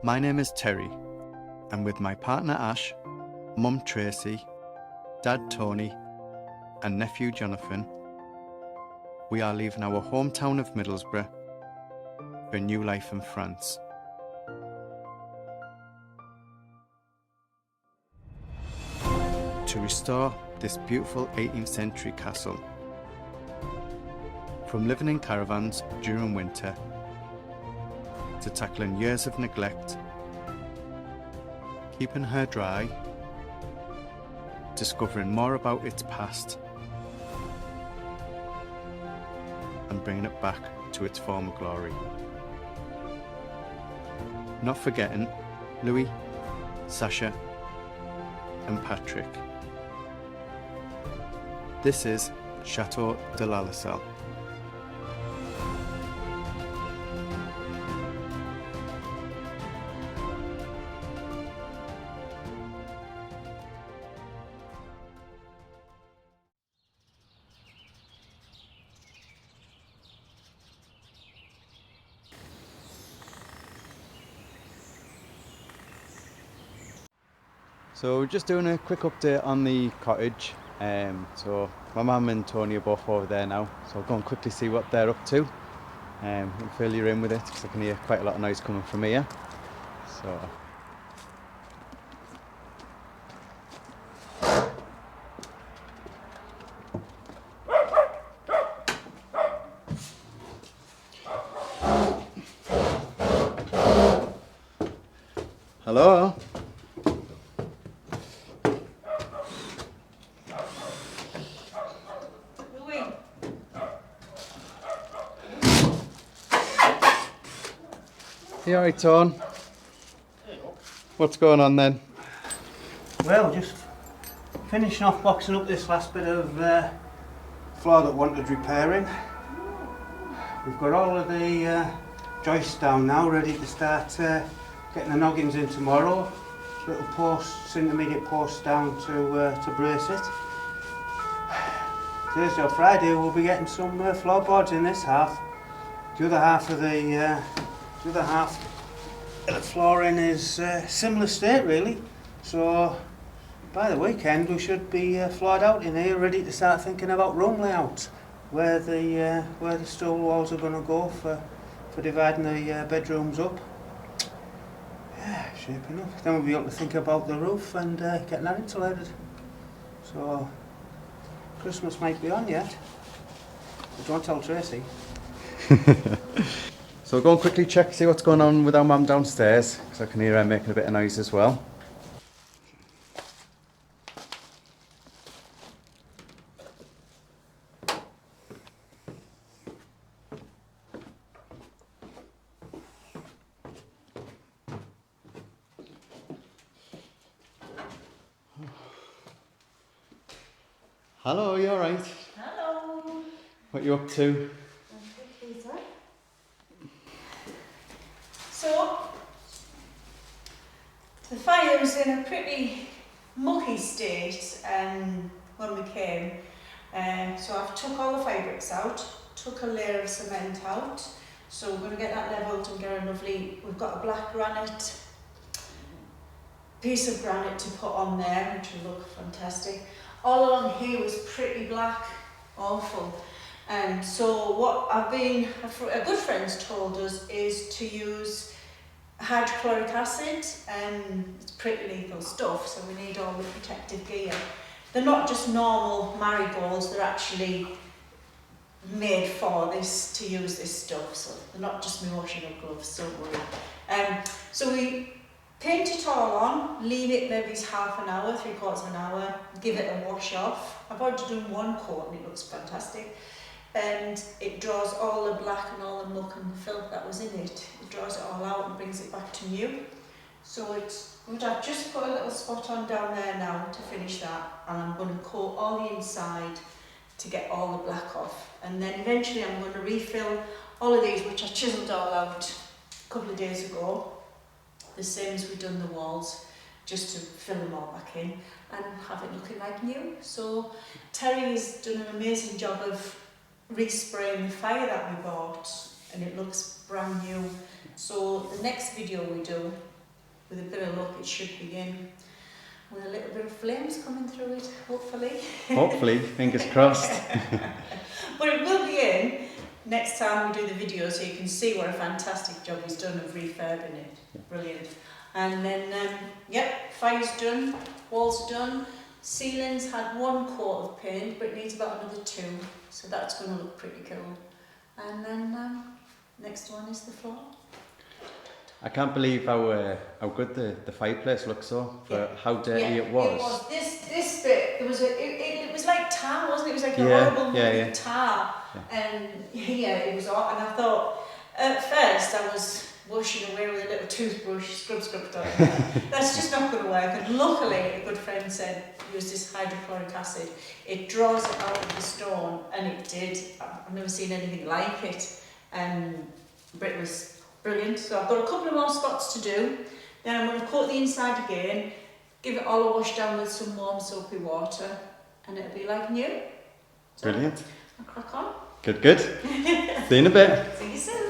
My name is Terry, and with my partner Ash, mum Tracy, dad Tony, and nephew Jonathan, we are leaving our hometown of Middlesbrough for a new life in France. To restore this beautiful 18th century castle. From living in caravans during winter, to tackling years of neglect, keeping her dry, discovering more about its past, and bringing it back to its former glory. Not forgetting Louis, Sasha, and Patrick. This is Château de Lalacelle. So we're just doing a quick update on the cottage. So my mum and Tony are both over there now, so I'll go and quickly see what they're up to. I'll fill you in with it because I can hear quite a lot of noise coming from here. So hello? You alright, Tone? What's going on then? Well, just finishing off boxing up this last bit of floor that wanted repairing. We've got all of the joists down now, ready to start getting the noggins in tomorrow. Little posts, intermediate posts down to brace it. Thursday or Friday we'll be getting some floorboards in this half. The other half of the flooring is similar state really. So by the weekend we should be floored out in here, ready to start thinking about room layout, where the stool walls are going to go for dividing the bedrooms up. Yeah, shaping up. Then we'll be able to think about the roof and getting that insulated. So Christmas might be on yet. But don't tell Tracy. So we'll go and quickly check, see what's going on with our mum downstairs, because I can hear her making a bit of noise as well. Hello, you alright? Hello. What are you up to? So, the fire was in a pretty mucky state when we came. So I've took all the fire bricks out, took a layer of cement out. So we're going to get that levelled and get a lovely, we've got a black granite, piece of granite to put on there, which will look fantastic. All along here was pretty black, awful. So what a good friend's told us is to use hydrochloric acid, and it's pretty lethal stuff, so we need all the protective gear. They're not just normal marigolds, they're actually made for this, to use this stuff, so they're not just emotional gloves, don't worry. So we paint it all on, leave it maybe half an hour, 3/4 of an hour, give it a wash off. I've already done one coat and it looks fantastic. And it draws all the black and all the muck and the filth that was in it. It draws it all out and brings it back to new. So it's good. I've just put a little spot on down there now to finish that, and I'm going to coat all the inside to get all the black off. And then eventually I'm going to refill all of these, which I chiselled all out a couple of days ago, the same as we've done the walls, just to fill them all back in and have it looking like new. So Terry's done an amazing job of respraying the fire that we bought, and it looks brand new So the next video we do, with a bit of luck, it should begin with a little bit of flames coming through it, hopefully. Hopefully, fingers crossed. But it will be in next time we do the video, so you can see what a fantastic job he's done of refurbing it. Brilliant. And then, yep, fire's done, walls done, ceilings had 1 coat of paint, but it needs about another 2, so that's going to look pretty cool. And then next one is the floor. I can't believe how good the fireplace looks so, for how dirty it was. It was this bit. It was like tar, wasn't it? It was like a horrible moving tar. Yeah. And it was all. And I thought at first I was washing away with a little toothbrush, scrub. That's just not going to work. And luckily, a good friend said use this hydrochloric acid. It draws it out of the stone, and it did. I've never seen anything like it. But it was brilliant. So I've got a couple of more spots to do. Then I'm going to coat the inside again, give it all a wash down with some warm soapy water, and it'll be like new. So Brilliant. I'll crack on. Good. See you in a bit. See you soon.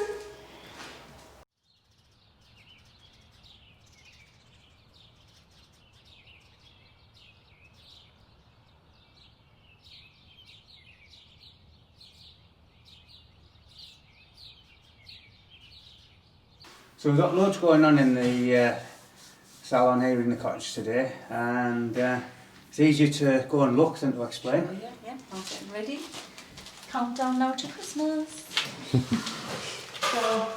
So we've got loads going on in the salon here in the cottage today, and it's easier to go and look than to explain. Yeah, I'm getting ready. Countdown now to Christmas. So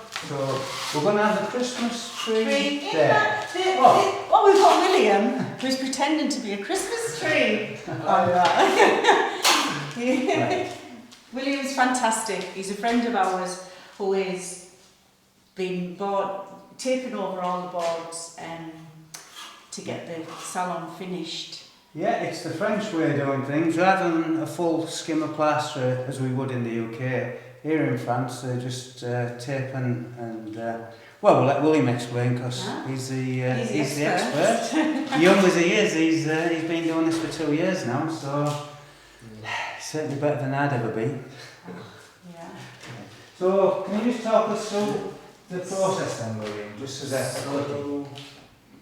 we're going to have the Christmas tree there. We've got William, who's pretending to be a Christmas tree. Right. William's fantastic. He's a friend of ours who is taken over all the boards to get the salon finished. Yeah, it's the French way of doing things. Rather than a full skim of plaster as we would in the UK, here in France they just tape and well, we'll let William explain because he's the expert. Young as he is, he's been doing this for 2 years now, so certainly better than I'd ever be. Yeah. So can you just talk us through the process then, William, just as a So,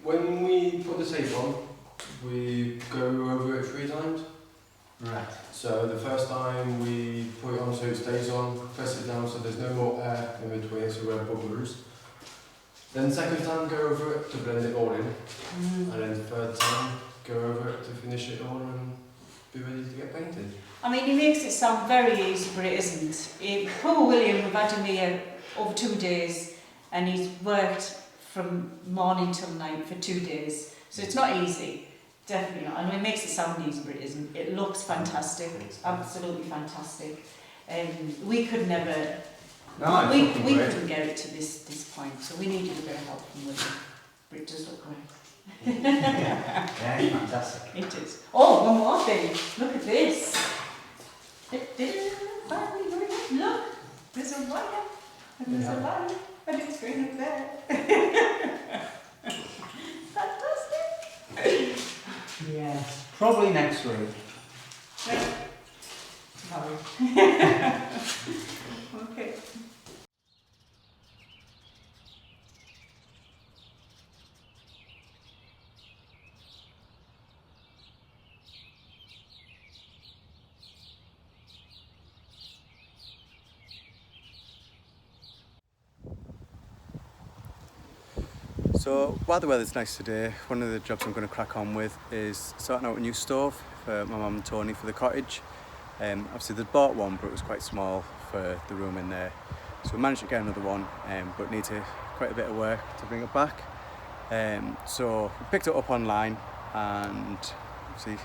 when we put the tape on, we go over it 3 times. Right. So the first time we put it on so it stays on, press it down so there's no more air in between, so we have bubbles. Then second time go over it to blend it all in, and then third time go over it to finish it all and be ready to get painted. I mean, he makes it sound very easy, but it isn't. Poor William, we've had him here over 2 days, and he's worked from morning till night for 2 days. So it's not easy, definitely not. I mean, it makes it sound easy, but it isn't. It looks fantastic, absolutely fantastic. We could never, we couldn't get it to this point, so we needed a bit of help from William. But it does look great. Yeah, it's fantastic. It is. Oh, one more thing. Look at this. Look, there's a wire, and there's a line, and it's going up there. Fantastic. Yeah, probably next week. Okay. So while the weather's nice today, one of the jobs I'm going to crack on with is sorting out a new stove for my mum and Tony for the cottage. Obviously they'd bought one, but it was quite small for the room in there. So we managed to get another one, but need quite a bit of work to bring it back. So we picked it up online, and obviously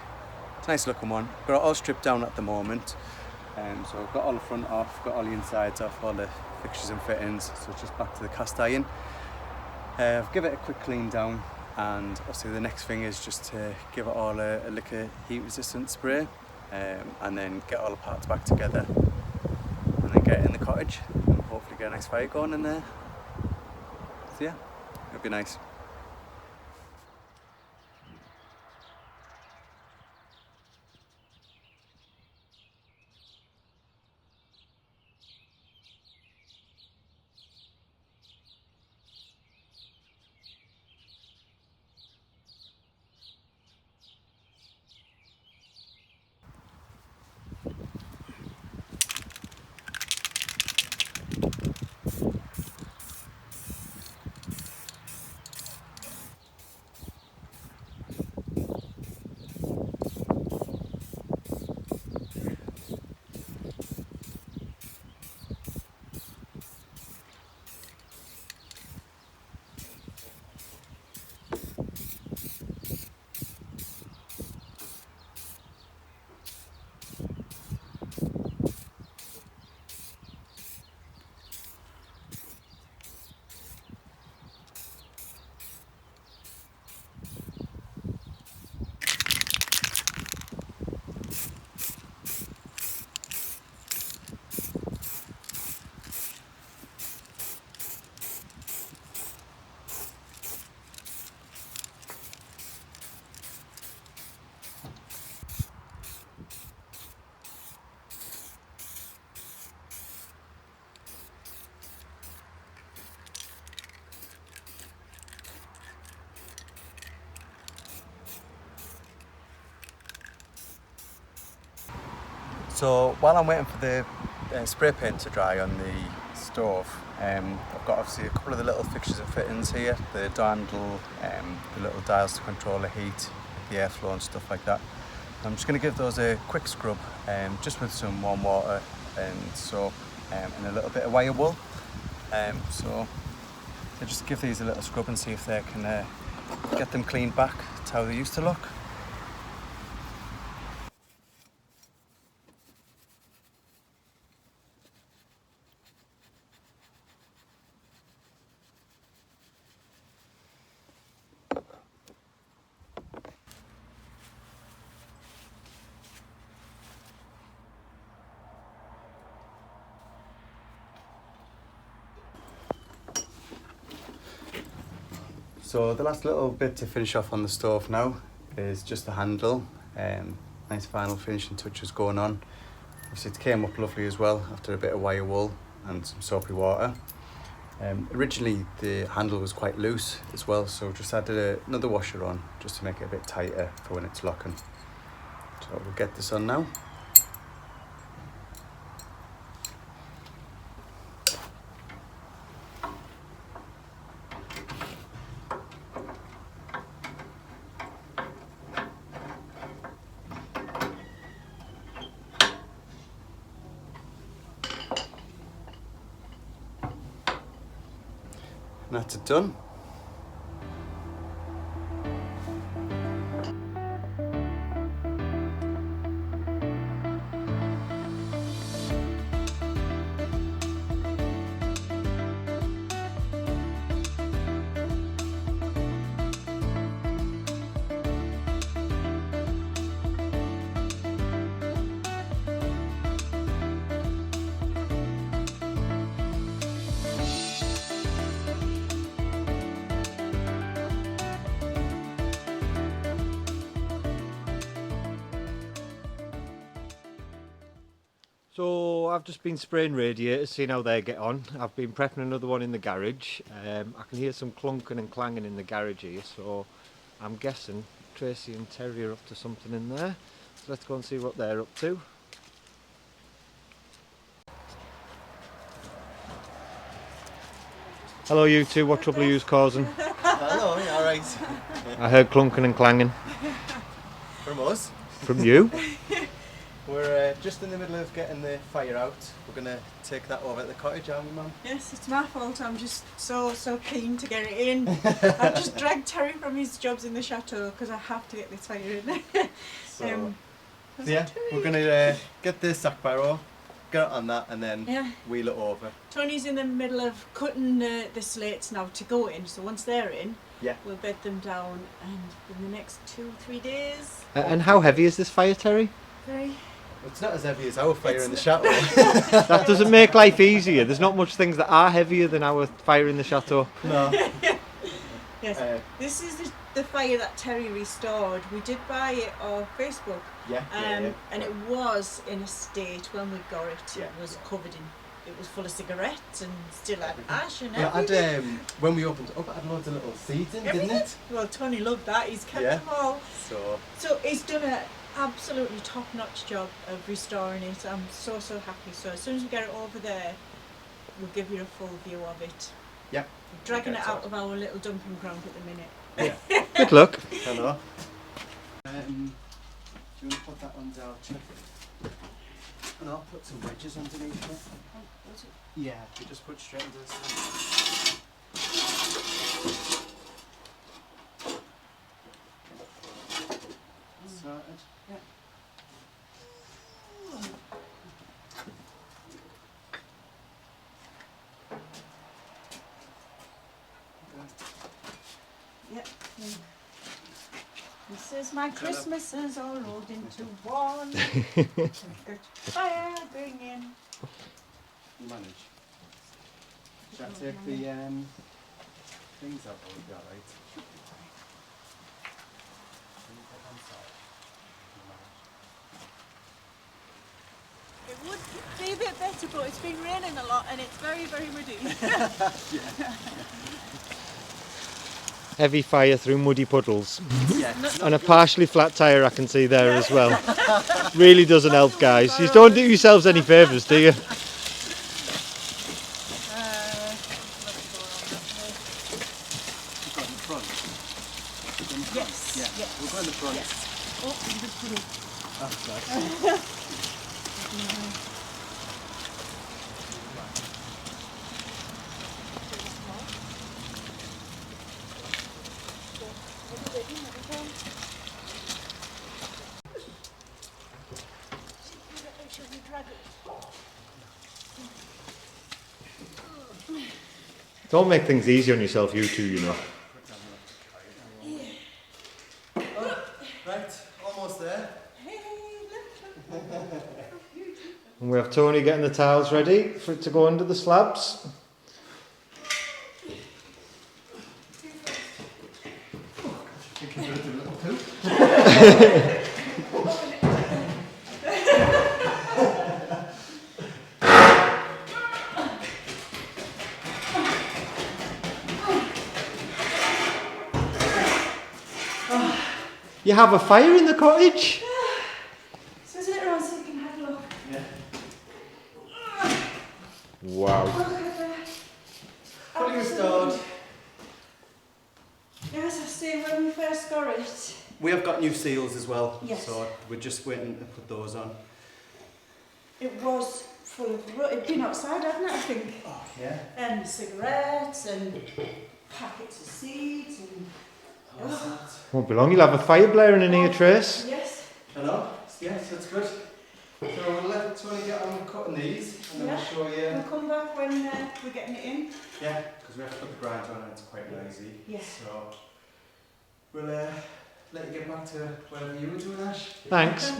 it's a nice looking one. Got it all stripped down at the moment. So I've got all the front off, got all the insides off, all the fixtures and fittings, so it's just back to the cast iron. Give it a quick clean down, and obviously the next thing is just to give it all a lick of heat resistant spray, and then get all the parts back together, and then get it in the cottage and hopefully get a nice fire going in there. So yeah, it'll be nice. So while I'm waiting for the spray paint to dry on the stove, I've got obviously a couple of the little fixtures and fittings here, the door handle, the little dials to control the heat, the airflow and stuff like that. I'm just going to give those a quick scrub, just with some warm water and soap and a little bit of wire wool. So I'll just give these a little scrub and see if they can get them cleaned back to how they used to look. So the last little bit to finish off on the stove now is just the handle. Nice final finishing touches going on. Obviously it came up lovely as well after a bit of wire wool and some soapy water. Originally the handle was quite loose as well, so just added another washer on just to make it a bit tighter for when it's locking. So we'll get this on now. And that's it done. So I've just been spraying radiators, seeing how they get on. I've been prepping another one in the garage. I can hear some clunking and clanging in the garage here, so I'm guessing Tracy and Terry are up to something in there. So let's go and see what they're up to. Hello you two, what trouble are you causing? Hello, you alright? I heard clunking and clanging. From us. From you? We're just in the middle of getting the fire out. We're going to take that over at the cottage, aren't we, Mum? Yes, it's my fault. I'm just so keen to get it in. I've just dragged Terry from his jobs in the chateau because I have to get this fire in. So yeah, we're going to get the sack barrow, get it on that and then wheel it over. Tony's in the middle of cutting the slates now to go in, so once they're in, we'll bed them down and in the next 2-3 days. And how heavy is this fire, Terry? Very. It's not as heavy as our fire in the chateau. That doesn't make life easier. There's not much things that are heavier than our fire in the chateau. No. Yes, this is the fire that Terry restored. We did buy it off Facebook. And it was in a state when we got it. It was covered in, it was full of cigarettes and still had ash and everything. When we opened it up, it had loads of little seeds in, didn't it? Well, Tony loved that. He's kept them all. So he's done a absolutely top-notch job of restoring it. I'm so happy. So as soon as we get it over there, we'll give you a full view of it. Yeah. We're dragging it out of our little dumping ground at the minute. Yeah. Good luck. Hello. Do you want to put that on down? And I'll put some wedges underneath it. Yeah, you just put straight into the side. Sorted. Yeah. Yep. This is my Christmases all rolled into one. Good fire, bring in. You manage. Shall I take the things out? Or be alright? It would be a bit better, but it's been raining a lot and it's very, very muddy. heavy fire through muddy puddles. Yes. And a partially flat tyre I can see there as well. Really doesn't help, guys. You don't do yourselves any favours, do you? Yes. Yeah, Yes. we'll go in the front. Yes. Oh, you just put it. That's nice. Don't make things easy on yourself, you two, you know. Right, almost there. And we have Tony getting the tiles ready for it to go under the slabs. You have a fire in the cottage? So is it around so you can have a look? Yeah. Wow. Look at that. Fully restored. Yes, I say when we first got it. We have got new seals as well. Yes. So we're just waiting to put those on. It was full of it'd been outside, hadn't it, I think? Oh, yeah. And cigarettes and packets of seeds and Won't be long, you'll have a fire blaring in here, Trace. yes. Hello? Yes, that's good. So we'll let Tony get on cutting these and then Yeah. we'll show you. We'll come back when we're getting it in. Yeah, because we have to put the grind on and it's quite noisy. Yes. So we'll let you get back to whatever you were doing, Ash. Thanks.